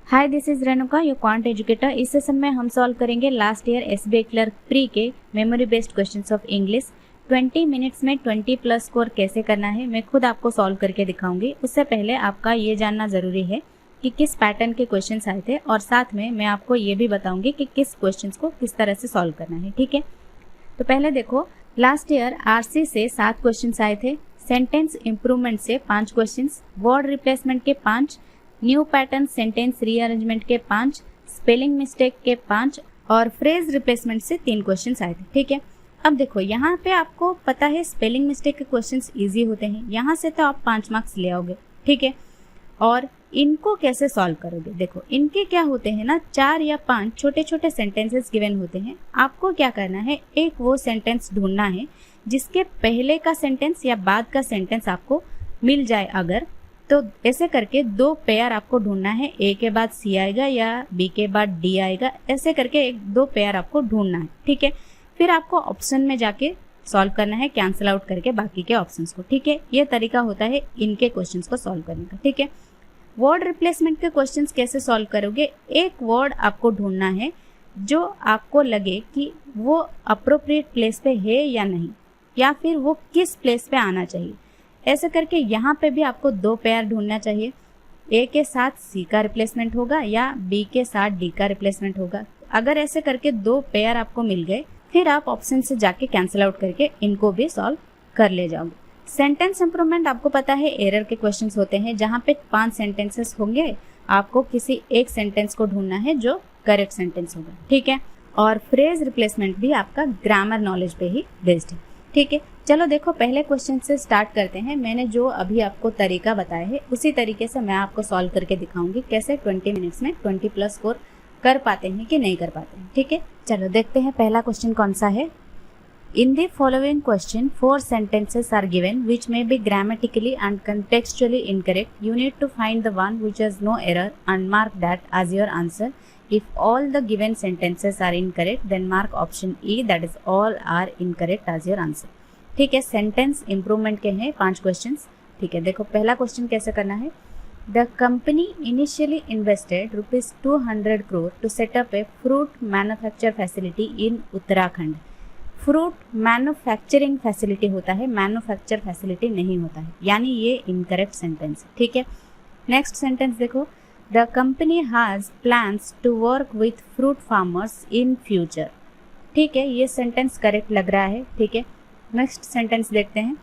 Hi, this is Renuka, your quant educator. इस session में हम सॉल्व करेंगे last year SBI clerk pre के memory based questions of English. 20 minutes में 20 plus score कैसे करना है मैं खुद आपको सॉल्व करके दिखाऊंगी। उससे पहले आपका ये जानना ज़रूरी है कि किस पैटर्न के क्वेश्चंस आए थे, और साथ में मैं आपको ये भी बताऊंगी कि किस क्वेश्चंस को किस तरह से सॉल्व करना है। ठीक है, तो पहले देखो, लास्ट ईयर आरसी से 7 क्वेश्चंस आए थे, सेंटेंस इंप्रूवमेंट से 5 क्वेश्चंस, वर्ड रिप्लेसमेंट के 5, न्यू पैटर्न सेंटेंस रीअरेंजमेंट के 5, स्पेलिंग मिस्टेक के 5 और फ्रेज रिप्लेसमेंट से 3 क्वेश्चंस आए थे। ठीक है, अब देखो यहाँ पे आपको पता है स्पेलिंग मिस्टेक के क्वेश्चंस इजी होते हैं, यहाँ से तो आप 5 मार्क्स ले आओगे। ठीक है, और इनको कैसे सॉल्व करोगे? देखो इनके क्या होते हैं ना, 4 या 5 छोटे छोटे सेंटेंसेस गिवन होते हैं। आपको क्या करना है, एक वो सेंटेंस ढूंढना है जिसके पहले का सेंटेंस या बाद का सेंटेंस आपको मिल जाए। अगर तो ऐसे करके 2 पेयर आपको ढूंढना है, ए के बाद सी आएगा या बी के बाद डी आएगा, ऐसे करके 1-2 पेयर आपको ढूंढना है। ठीक है, फिर आपको ऑप्शन में जाके सॉल्व करना है, कैंसिल आउट करके बाकी के ऑप्शंस को। ठीक है, ये तरीका होता है इनके क्वेश्चंस को सॉल्व करने का। ठीक है, वर्ड रिप्लेसमेंट के क्वेश्चंस कैसे सॉल्व करोगे? एक वर्ड आपको ढूंढना है जो आपको लगे कि वो अप्रोप्रिएट प्लेस पे है या नहीं, या फिर वो किस प्लेस पे आना चाहिए। ऐसे करके यहाँ पे भी आपको 2 पेयर ढूंढना चाहिए, ए के साथ सी का रिप्लेसमेंट होगा या बी के साथ डी का रिप्लेसमेंट होगा। अगर ऐसे करके 2 पेयर आपको मिल गए, फिर आप ऑप्शन से जाके कैंसिल आउट करके इनको भी सॉल्व कर ले जाओगे। सेंटेंस इंप्रूवमेंट आपको पता है एरर के क्वेश्चंस होते हैं, जहाँ पे 5 सेंटेंसेस होंगे, आपको किसी एक सेंटेंस को ढूंढना है जो करेक्ट सेंटेंस होगा। ठीक है, और फ्रेज रिप्लेसमेंट भी आपका ग्रामर नॉलेज पे ही बेस्ड है। ठीक है, चलो देखो पहले क्वेश्चन से स्टार्ट करते हैं। मैंने जो अभी आपको तरीका बताया है उसी तरीके से मैं आपको सॉल्व करके दिखाऊंगी कैसे 20 मिनट्स में 20 प्लस स्कोर कर पाते हैं कि नहीं कर पाते हैं। ठीक है, चलो देखते हैं पहला क्वेश्चन कौन सा है। इन the following question 4 sentences are given which may be grammatically and contextually incorrect. You need to find the one which has no error and mark that as your answer. If all the given sentences are incorrect, then mark option E, that is all are incorrect as your answer. ठीक है, sentence improvement के हैं 5 questions. ठीक है, देखो पहला question कैसे करना है। The company initially invested ₹200 crore to set up a fruit manufacture facility in Uttarakhand. Fruit manufacturing facility होता है, मैन्युफैक्चर फैसिलिटी नहीं होता है, यानी ये इनकरेक्ट सेंटेंस। ठीक है, नेक्स्ट सेंटेंस देखो, the company has plans to work with fruit farmers in future. ठीक है, ये सेंटेंस करेक्ट लग रहा है। ठीक है, नेक्स्ट सेंटेंस देखते हैं।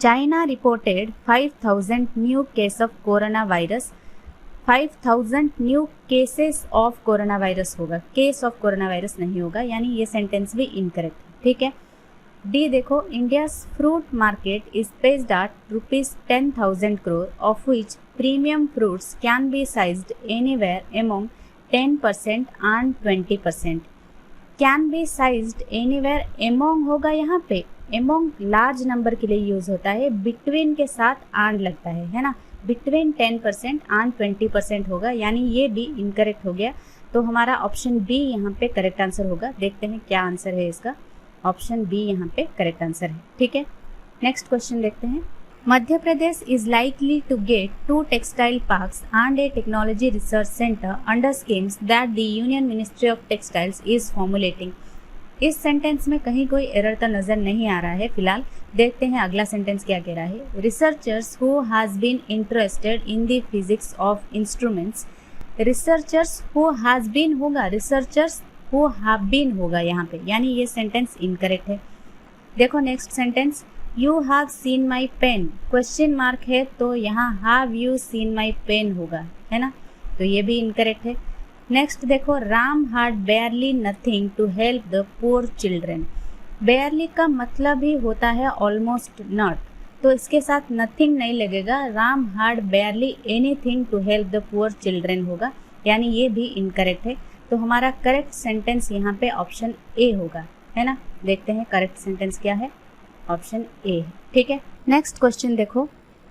China reported 5000 new case of corona virus. 5000 new cases of corona virus होगा, केस ऑफ कोरोना वायरस नहीं होगा, यानी ये सेंटेंस भी इनकरेक्ट है। ठीक है, डी देखो, India's fruit market is paced at ₹10,000 crore, of which premium fruits can be sized anywhere among 10% and 20%। Can be sized anywhere among होगा, यहाँ पे अमोंग लार्ज नंबर के लिए यूज होता है, बिटवीन के साथ एंड लगता है ना, बिटवीन 10% एंड 20% होगा, यानी ये भी इनकरेक्ट हो गया। तो हमारा ऑप्शन बी यहाँ पे करेक्ट आंसर होगा। देखते हैं क्या आंसर है इसका। ऑप्शन बी यहाँ पे करेक्ट आंसर है। ठीक है, नेक्स्ट क्वेश्चन देखते हैं। Madhya Pradesh is likely to get 2 textile parks and a technology research centre under schemes that the union ministry of textiles is formulating. इस सेंटेंस में कहीं कोई एरर तो नजर नहीं आ रहा है फिलहाल। देखते हैं अगला सेंटेंस क्या कह रहा है। Researchers who has been interested in the physics of instruments. Researchers who has been होगा, रिसर्चर्स हु हैव बीन होगा यहाँ पे, यानी ये सेंटेंस इनकरेक्ट है। देखो next sentence, you have seen my pen, question mark है तो यहाँ have you seen my pen होगा, है ना, तो ये भी इनकरेक्ट है। नेक्स्ट देखो, Ram had barely nothing to help the poor children. Barely का मतलब ही होता है ऑलमोस्ट नॉट, तो इसके साथ नथिंग नहीं लगेगा, Ram had barely anything to help the poor children होगा, यानी ये भी इनकरेक्ट है। तो हमारा करेक्ट सेंटेंस यहाँ पे ऑप्शन ए होगा, है ना। देखते हैं करेक्ट सेंटेंस क्या है, ऑप्शन ए है। ठीक है, नेक्स्ट क्वेश्चन देखो,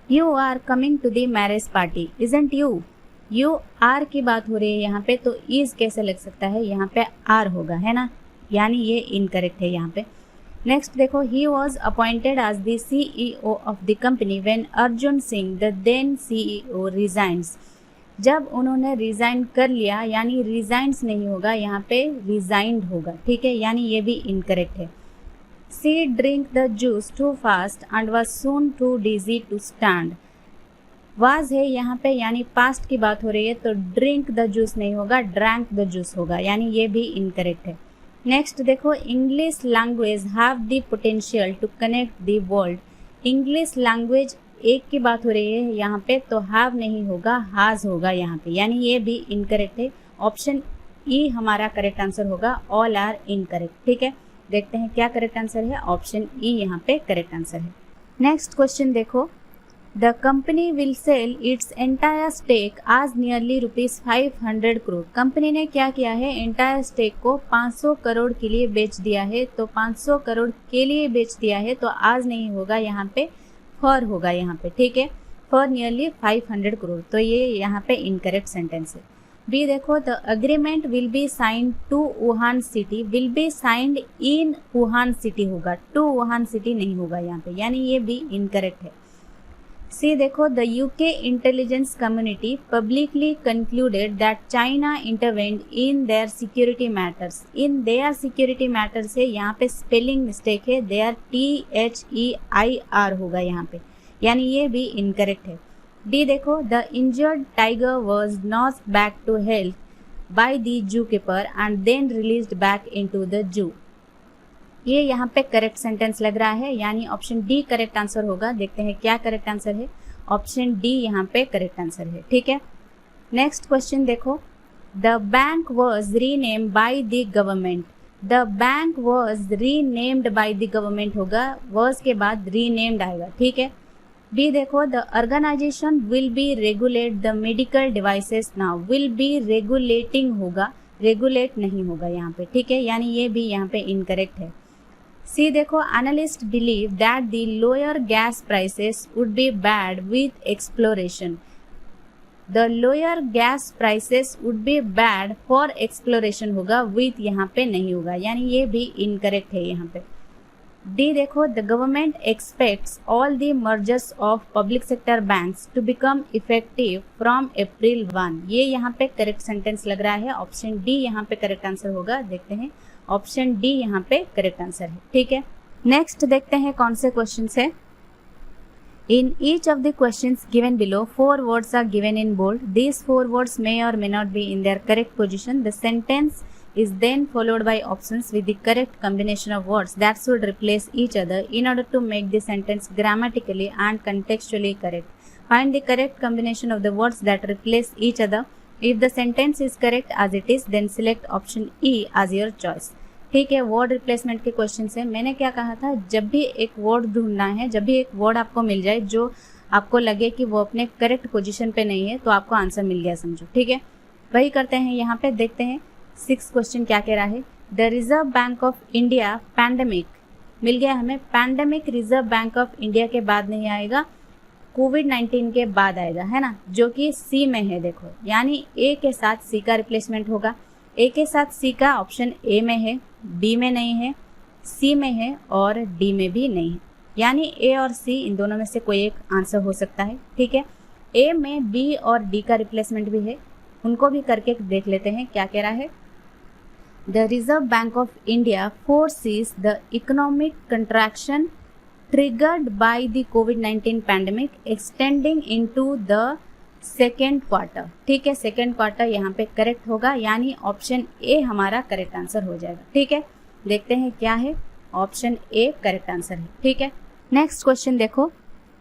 you are coming to the marriage party, isn't you. You are की बात हो रही है यहाँ पे, तो इज कैसे लग सकता है, यहाँ पे आर होगा, है ना, यानी ये इनकरेक्ट है यहाँ पे। नेक्स्ट देखो, he was appointed as the CEO of the company when Arjun Singh the then CEO resigns. जब उन्होंने रिजाइन कर लिया, यानी रिजाइन्स नहीं होगा, यहाँ पे रिजाइंड होगा, ठीक है, यानी ये भी इनकरेक्ट है। C drink the juice too fast and was soon too dizzy to stand. Was है यहाँ पे, यानी पास्ट की बात हो रही है, तो ड्रिंक द जूस नहीं होगा, ड्रैंक द जूस होगा, यानी ये भी इनकरेक्ट है। नेक्स्ट देखो, English language have the potential to connect the world. English language एक की बात हो रही है यहाँ पे, तो हैव नहीं होगा, हैज होगा यहाँ पे, यानी ये भी इनकरेक्ट है। ऑप्शन ई हमारा करेक्ट आंसर होगा, ऑल आर इनकरेक्ट, ठीक है। देखते हैं क्या करेक्ट आंसर है, ऑप्शन ई यहाँ पे करेक्ट आंसर है। नेक्स्ट क्वेश्चन देखो, the company will sell its entire stake as nearly ₹500 crore. Company ने क्या किया है, एंटायर स्टेक को 500 करोड़ के लिए बेच दिया है, तो 500 करोड़ के लिए बेच दिया है, तो आज नहीं होगा, यहाँ पे फॉर होगा यहाँ पे, ठीक है, फॉर नियरली 500 करोड़, तो ये यहाँ पे इनकरेक्ट सेंटेंस है। बी देखो, the agreement will be signed to Wuhan city, will be signed in Wuhan city होगा, टू वुहान सिटी नहीं होगा यहाँ पे, यानी ये भी इनकरेक्ट है। सी देखो, the UK intelligence community publicly concluded that China intervened in their security matters. In their security matters है, यहाँ पे स्पेलिंग मिस्टेक है, देयर THEIR होगा यहाँ पे, यानी ये भी इनकरेक्ट है। डी देखो, the injured tiger was nursed back to health by the zoo keeper and then released back into the zoo. ये यहाँ पे करेक्ट सेंटेंस लग रहा है, यानी ऑप्शन डी करेक्ट आंसर होगा। देखते हैं क्या करेक्ट आंसर है, ऑप्शन डी यहाँ पे करेक्ट आंसर है, ठीक है। नेक्स्ट क्वेश्चन देखो, the bank was renamed by the government. The bank was renamed by the government होगा, वॉज के बाद रीनेम्ड आएगा, ठीक है। बी देखो, the organization will be regulate the medical devices now. Will be regulating होगा, regulate नहीं होगा यहाँ पे, ठीक है, यानी ये भी यहाँ पे इनकरेक्ट है। सी देखो, analyst believe that the lower gas prices would be bad with exploration. The lower gas prices would be bad for exploration होगा, विथ यहाँ पे नहीं होगा, यानी ये भी इनकरेक्ट है यहाँ पे। डी देखो, the government expects all the mergers of public sector banks to become effective from April 1। ये यहाँ पे करेक्ट सेंटेंस लग रहा है, ऑप्शन डी यहाँ पे करेक्ट आंसर होगा। देखते हैं, ऑप्शन डी यहाँ पे करेक्ट आंसर है, ठीक है। नेक्स्ट देखते हैं कौन से क्वेश्चन है। In each of the questions given below 4 words are given in bold. These 4 words may or may not be in their correct position. The sentence is then followed by options with the correct combination of words that should replace each other in order to make the sentence grammatically and contextually correct. Find the correct combination of the words that replace each other. If the sentence is correct as it is, then select option E as your choice. ठीक है, word replacement के question है। मैंने क्या कहा था, जब भी एक वर्ड ढूंढना है, जब भी एक वर्ड आपको मिल जाए जो आपको लगे कि वो अपने करेक्ट पोजीशन पे नहीं है, तो आपको आंसर मिल गया समझो, ठीक है। वही करते हैं यहाँ पे, देखते हैं 6 क्वेश्चन क्या कह रहा है। The Reserve Bank of India pandemic, मिल गया हमें। Pandemic Reserve Bank of India के बाद नहीं आएगा, कोविड-19 के बाद आएगा, है ना, जो कि सी में है। देखो, यानी ए के साथ सी का रिप्लेसमेंट होगा। ए के साथ सी का ऑप्शन ए में है, बी में नहीं है, सी में है और डी में भी नहीं है, यानी ए और सी इन दोनों में से कोई एक आंसर हो सकता है, ठीक है। ए में बी और डी का रिप्लेसमेंट भी है, उनको भी करके देख लेते हैं क्या कह रहा है। The Reserve Bank of India foresees the economic contraction triggered by the COVID-19 pandemic extending into the second quarter, ठीक है। सेकेंड क्वार्टर यहाँ पे करेक्ट होगा, यानी ऑप्शन ए हमारा करेक्ट आंसर हो जाएगा, ठीक है। देखते हैं क्या है, ऑप्शन ए करेक्ट आंसर है, ठीक है। नेक्स्ट क्वेश्चन देखो,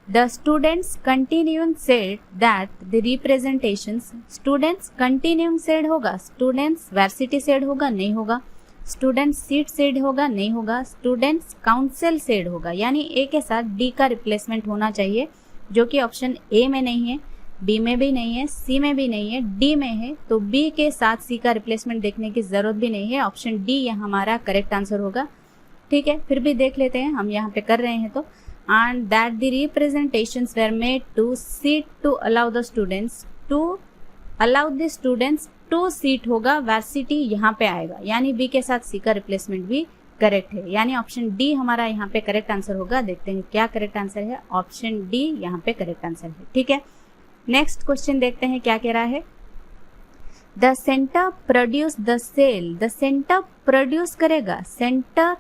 the students continuing said that the representations. Students continuing said होगा, स्टूडेंट्स वर्सिटी सेड होगा, नहीं होगा। स्टूडेंट्स सीट सेड होगा, नहीं होगा। स्टूडेंट्स काउंसिल सेड होगा, यानी ए के साथ डी का रिप्लेसमेंट होना चाहिए, जो कि ऑप्शन ए में नहीं है, बी में भी नहीं है, सी में भी नहीं है, डी में है, तो बी के साथ सी का रिप्लेसमेंट देखने की जरूरत भी नहीं है, ऑप्शन डी यह हमारा करेक्ट आंसर होगा, ठीक है। फिर भी देख लेते हैं, हम यहाँ पे कर रहे हैं तो, and that the representations were made to seat to allow the students to seat होगा, वर्सिटी यहाँ पे आएगा, यानी बी के साथ सी का रिप्लेसमेंट भी करेक्ट है, यानी ऑप्शन डी हमारा यहाँ पे करेक्ट आंसर होगा। देखते हैं क्या करेक्ट आंसर है, ऑप्शन डी यहाँ पे करेक्ट आंसर है, ठीक है। नेक्स्ट क्वेश्चन देखते हैं क्या कह रहा है। The center produce the sale, the center produce करेगा, सेंटर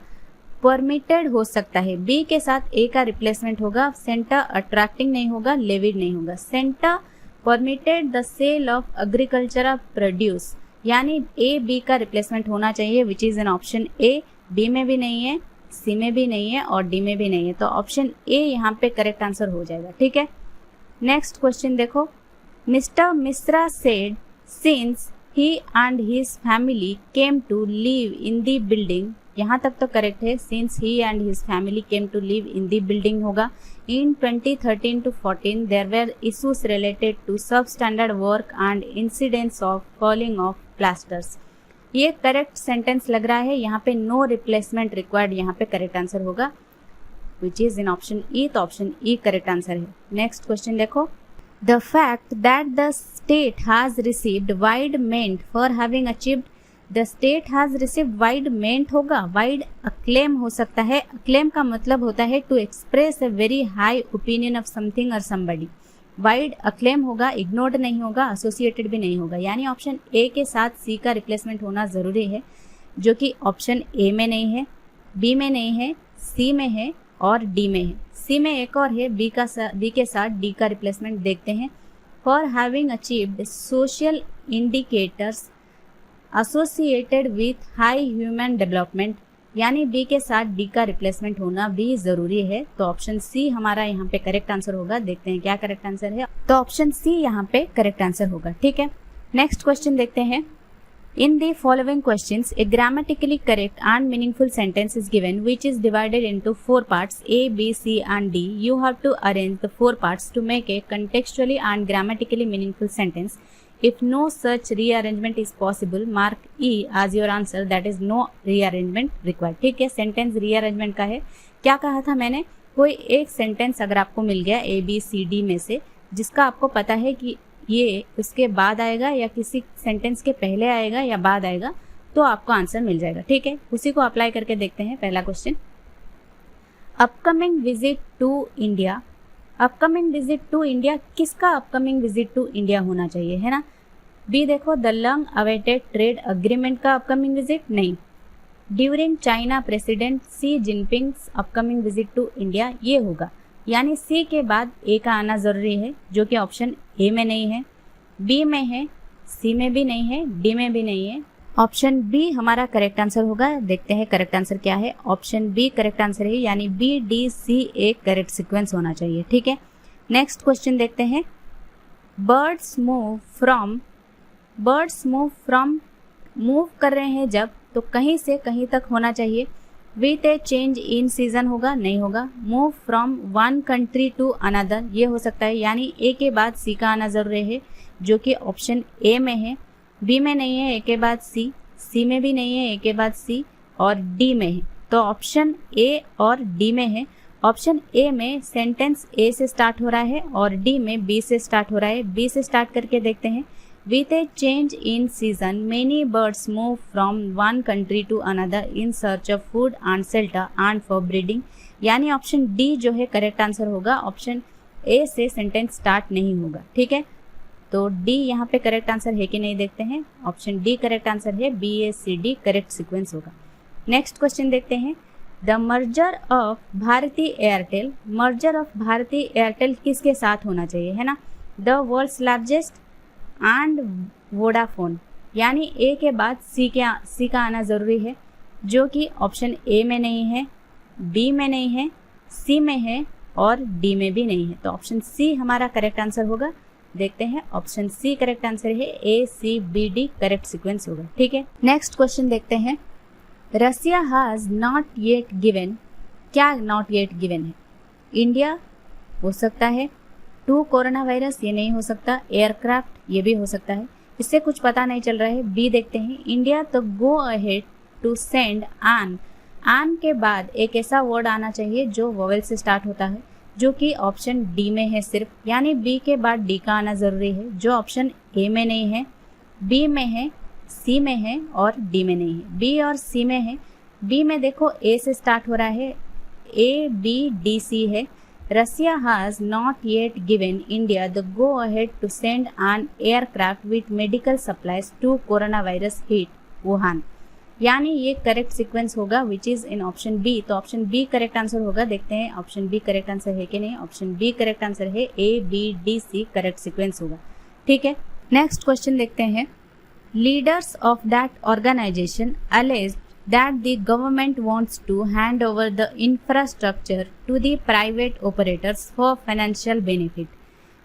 परमिटेड हो सकता है, बी के साथ ए का रिप्लेसमेंट होगा, सेंटर अट्रैक्टिंग नहीं होगा, लेविड नहीं होगा। Center permitted the sale of agricultural produce, यानी ए बी का रिप्लेसमेंट होना चाहिए, which is in option A. B में भी नहीं है, सी में भी नहीं है और डी में भी नहीं है, तो ऑप्शन ए यहाँ पे करेक्ट आंसर हो जाएगा। ठीक है, नेक्स्ट क्वेश्चन देखो। Mister Mishra said since he and his family came to live in the building, यहाँ तक तो करेक्ट है, since he and his family came to live in the building होगा। In 2013 to 14 there were issues related to sub standard work and incidents of falling of plasters. ये correct sentence लग रहा है, यहाँ पे नो रिप्लेसमेंट रिक्वायर्ड, यहाँ पे correct answer होगा which is in option E, तो ऑप्शन ई करेक्ट आंसर है। नेक्स्ट क्वेश्चन देखो। The fact that the state has received wide ment for having achieved, the state has received wide ment होगा, wide acclaim हो सकता है। Acclaim का मतलब होता है to express a very high opinion of something और समबडी। वाइड अक्लेम होगा, इग्नोर्ड नहीं होगा, एसोसिएटेड भी नहीं होगा, यानी ऑप्शन ए के साथ सी का रिप्लेसमेंट होना जरूरी है, जो कि ऑप्शन ए में नहीं है, बी में नहीं है, सी में है और डी में है। सी में एक और है, बी के साथ डी का रिप्लेसमेंट देखते हैं। For having achieved social indicators associated with high human development, यानी बी के साथ डी का रिप्लेसमेंट होना भी जरूरी है, तो ऑप्शन सी हमारा यहाँ पे करेक्ट आंसर होगा। देखते हैं क्या करेक्ट आंसर है, तो ऑप्शन सी यहाँ पे करेक्ट आंसर होगा। ठीक है, नेक्स्ट क्वेश्चन देखते हैं। In the following questions a grammatically correct and meaningful sentence is given which is divided into 4 parts A B C and D. You have to arrange the 4 parts to make a contextually and grammatically meaningful sentence. If no such rearrangement is possible, mark E as your answer, that is no rearrangement required. ठीक है, sentence rearrangement का है। क्या कहा था मैंने, कोई एक सेंटेंस अगर आपको मिल गया ए बी सी डी में से, जिसका आपको पता है कि ये उसके बाद आएगा या किसी सेंटेंस के पहले आएगा या बाद आएगा, तो आपको आंसर मिल जाएगा। ठीक है, उसी को अप्लाई करके देखते हैं। पहला question, upcoming visit to India. Upcoming visit to India, किसका अपकमिंग विजिट टू इंडिया होना चाहिए, है ना। बी देखो, the long awaited trade agreement का अपकमिंग विजिट, नहीं। During China president Xi Jinping's upcoming visit to India, ये होगा, यानी सी के बाद ए का आना जरूरी है, जो कि ऑप्शन ए में नहीं है, बी में है, सी में भी नहीं है, डी में भी नहीं है। ऑप्शन बी हमारा करेक्ट आंसर होगा। देखते हैं करेक्ट आंसर क्या है। ऑप्शन बी करेक्ट आंसर है, यानी बी डी सी एक करेक्ट सीक्वेंस होना चाहिए। ठीक है, नेक्स्ट क्वेश्चन देखते हैं। बर्ड्स मूव मूव कर रहे हैं जब, तो कहीं से कहीं तक होना चाहिए। With a change in season होगा, नहीं होगा। Move from one country to another, ये हो सकता है, यानी ए के बाद सी का आना जरूरी है, जो कि ऑप्शन ए में है। बी में नहीं है, ए के बाद सी, सी में भी नहीं है, ए के बाद सी और डी में है, तो ऑप्शन ए और डी में है। ऑप्शन ए में सेंटेंस ए से स्टार्ट हो रहा है और डी में बी से स्टार्ट हो रहा है। बी से स्टार्ट करके देखते हैं। With a change in season many birds move from one country to another in search of food and shelter and for breeding, यानी ऑप्शन डी जो है करेक्ट आंसर होगा। ऑप्शन ए से सेंटेंस स्टार्ट नहीं होगा। ठीक है, तो डी यहाँ पे करेक्ट आंसर है कि नहीं देखते हैं। ऑप्शन डी करेक्ट आंसर है, B A C D correct sequence होगा। नेक्स्ट क्वेश्चन देखते हैं। The merger of Bharti Airtel, merger of Bharti Airtel किसके साथ होना चाहिए, है ना। The world's largest and Vodafone, यानी ए के बाद सी का आना जरूरी है, जो कि ऑप्शन ए में नहीं है, बी में नहीं है, सी में है और डी में भी नहीं है, तो ऑप्शन सी हमारा करेक्ट आंसर होगा। देखते हैं, ऑप्शन सी करेक्ट आंसर है, A C B D correct sequence होगा। ठीक है, नेक्स्ट क्वेश्चन देखते हैं। Russia has not yet given, क्या नॉट येट गिवन है, इंडिया हो सकता है, टू कोरोना वायरस ये नहीं हो सकता, एयरक्राफ्ट ये भी हो सकता है, इससे कुछ पता नहीं चल रहा है। बी देखते हैं। इंडिया तो गो अहेड टू सेंड आन के बाद एक ऐसा वर्ड आना चाहिए जो वोवेल से स्टार्ट होता है, जो कि ऑप्शन डी में है सिर्फ, यानी बी के बाद डी का आना जरूरी है, जो ऑप्शन ए में नहीं है, बी में है, सी में है और डी में नहीं है। बी और सी में है। बी में देखो ए से स्टार्ट हो रहा है, ए बी डी सी है, Russia has not yet given India the go-ahead to send an aircraft with medical supplies to coronavirus hit Wuhan. यानी ये करेक्ट सीक्वेंस होगा which is in option B. तो ऑप्शन बी करेक्ट आंसर होगा। देखते हैं option B correct answer है कि नहीं। ऑप्शन बी करेक्ट आंसर है, A B D C correct sequence होगा। ठीक है, नेक्स्ट क्वेश्चन देखते हैं। Leaders of that organisation allege that the government wants to hand over the infrastructure to the private operators for financial benefit.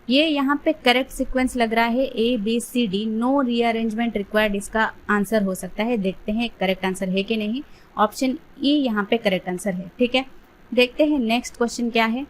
ये यहाँ पे correct sequence लग रहा है A B C D, no rearrangement required इसका आंसर हो सकता है। देखते हैं करेक्ट आंसर है कि नहीं। ऑप्शन ई यहाँ पे करेक्ट आंसर है। ठीक है, देखते हैं नेक्स्ट क्वेश्चन क्या है।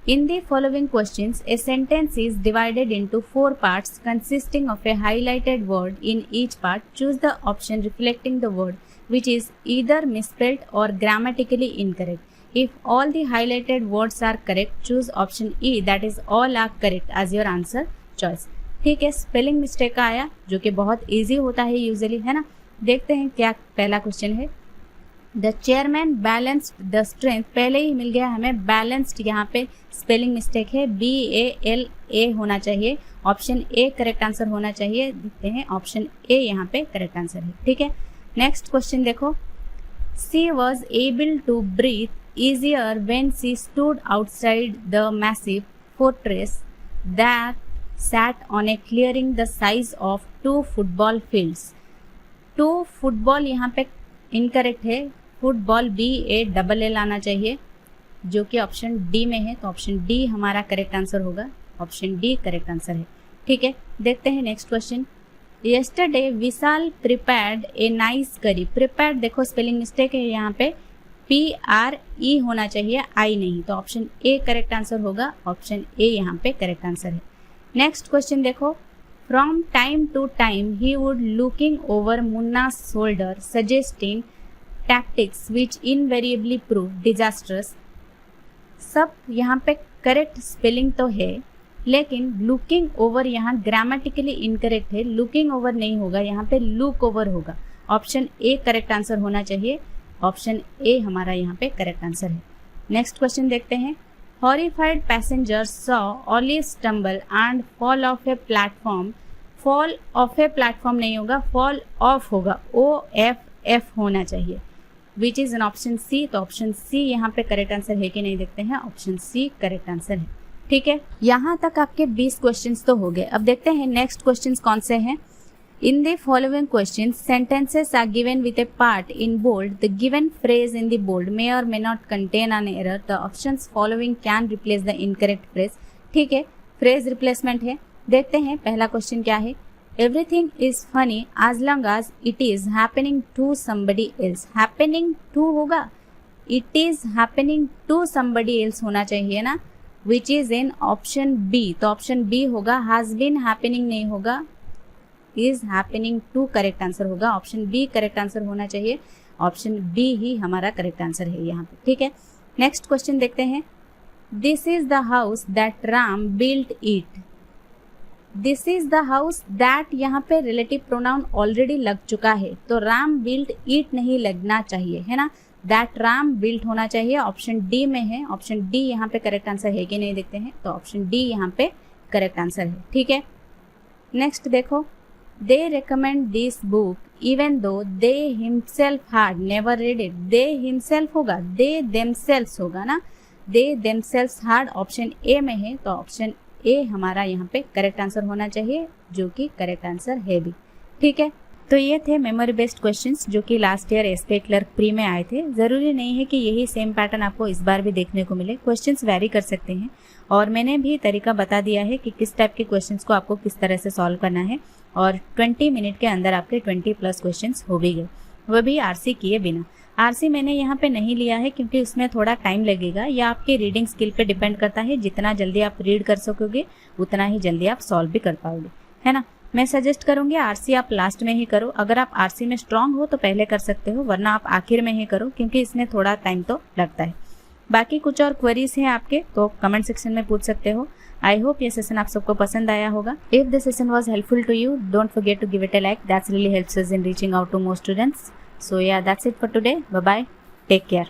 In the following questions, a sentence is divided into 4 parts consisting of a highlighted word in each part. Choose the option reflecting the word which is either misspelled or grammatically incorrect. If all the highlighted words are correct, choose option E, that is all are correct as your answer choice. ठीक है, spelling mistake का आया जो कि बहुत easy होता है usually, है ना। देखते हैं क्या पहला क्वेश्चन है। The chairman balanced the strength, पहले ही मिल गया हमें बैलेंस्ड, यहाँ पे स्पेलिंग मिस्टेक है, BALA होना चाहिए। ऑप्शन ए करेक्ट आंसर होना चाहिए। देखते हैं ऑप्शन ए यहाँ पे करेक्ट आंसर है। ठीक है, नेक्स्ट क्वेश्चन देखो। She was able to breathe easier when she stood outside the massive fortress that sat on a clearing the size of 2 football fields. 2 football यहाँ पे इनकरेक्ट है, football BALL आना चाहिए जो कि ऑप्शन डी में है। तो ऑप्शन डी हमारा करेक्ट आंसर होगा। ऑप्शन डी करेक्ट आंसर है। ठीक है, देखते हैं next question. Yesterday Vishal prepared a nice करी। प्रिपेयर्ड देखो स्पेलिंग मिस्टेक है, यहाँ पे PRE होना चाहिए, आई नहीं। तो ऑप्शन ए करेक्ट आंसर होगा। ऑप्शन ए यहाँ पे करेक्ट आंसर है। नेक्स्ट क्वेश्चन देखो। From time to time, he would looking over Munna's shoulder, suggesting tactics which invariably prove disastrous. सब यहाँ पे करेक्ट स्पेलिंग तो है, लेकिन लुकिंग ओवर यहाँ ग्रामेटिकली इनकरेक्ट है। लुकिंग ओवर नहीं होगा, यहाँ पे लुक ओवर होगा। ऑप्शन ए करेक्ट आंसर होना चाहिए। ऑप्शन ए हमारा यहाँ पे करेक्ट आंसर है। नेक्स्ट क्वेश्चन देखते हैं। Horrified passengers saw Olive stumble and fall off a platform. Fall off a platform नहीं होगा, fall off होगा, OFF होना चाहिए, which is an option C। तो ऑप्शन सी यहाँ पे करेक्ट आंसर है कि नहीं देखते हैं। ऑप्शन सी करेक्ट आंसर है। ठीक है, यहाँ तक आपके 20 क्वेश्चंस तो हो गए। अब देखते हैं नेक्स्ट क्वेश्चंस कौन से हैं। In the following questions, sentences are given with a part in bold. The given phrase in the bold may or may not contain an error. The options following can replace the incorrect phrase. ठीक है, phrase replacement है। देखते हैं पहला question क्या है। Everything is funny as long as it is happening to somebody else. Happening to होगा, it is happening to somebody else होना चाहिए ना, which is in option B। तो ऑप्शन B होगा, has been happening नहीं होगा, is happening to correct answer होगा। Option B correct answer होना चाहिए। ऑप्शन बी ही हमारा करेक्ट आंसर है यहाँ पे। ठीक है, नेक्स्ट क्वेश्चन देखते हैं। This is the house that Ram built it. This is the house that, यहाँ पे रिलेटिव प्रोनाउन ऑलरेडी लग चुका है, तो राम बिल्ट इट नहीं लगना चाहिए, है ना। दैट राम बिल्ट होना चाहिए। ऑप्शन डी में है। ऑप्शन डी यहाँ पे करेक्ट आंसर है कि नहीं देखते हैं। तो ऑप्शन डी यहाँ पे करेक्ट आंसर है। ठीक है, नेक्स्ट देखो। They recommend this book even though they himself had never read it. They himself होगा, they themselves होगा ना, they themselves had option A में है। तो ऑप्शन ए हमारा यहाँ पे करेक्ट आंसर होना चाहिए जो कि करेक्ट आंसर है भी। ठीक है, तो ये थे मेमोरी बेस्ड क्वेश्चंस जो कि last year SBI clerk pre में आए थे। ज़रूरी नहीं है कि यही सेम पैटर्न आपको इस बार भी देखने को मिले, क्वेश्चंस वैरी कर सकते हैं। और मैंने भी तरीका बता दिया है कि किस टाइप के क्वेश्चंस को आपको किस तरह से सॉल्व करना है। और 20 मिनट के अंदर आपके 20+ क्वेश्चंस हो भी गए, वो भी आरसी किए बिना। आरसी मैंने यहाँ पे नहीं लिया है क्योंकि उसमें थोड़ा टाइम लगेगा, या आपके रीडिंग स्किल पे डिपेंड करता है। जितना जल्दी आप रीड कर सकोगे उतना ही जल्दी आप सॉल्व भी कर पाओगे, है ना। मैं सजेस्ट करूंगी आरसी आप लास्ट में ही करो। अगर आप आरसी में स्ट्रांग हो तो पहले कर सकते हो, वरना आप आखिर में ही करो क्योंकि इसमें थोड़ा टाइम तो लगता है। बाकी कुछ और क्वेरीज हैं आपके तो कमेंट सेक्शन में पूछ सकते हो। आई होप ये सेशन आप सबको पसंद आया होगा। If this session was helpful to you, don't forget to give it a like, that's really helps us in reaching out to more students. So yeah that's it for today. Bye bye, take care.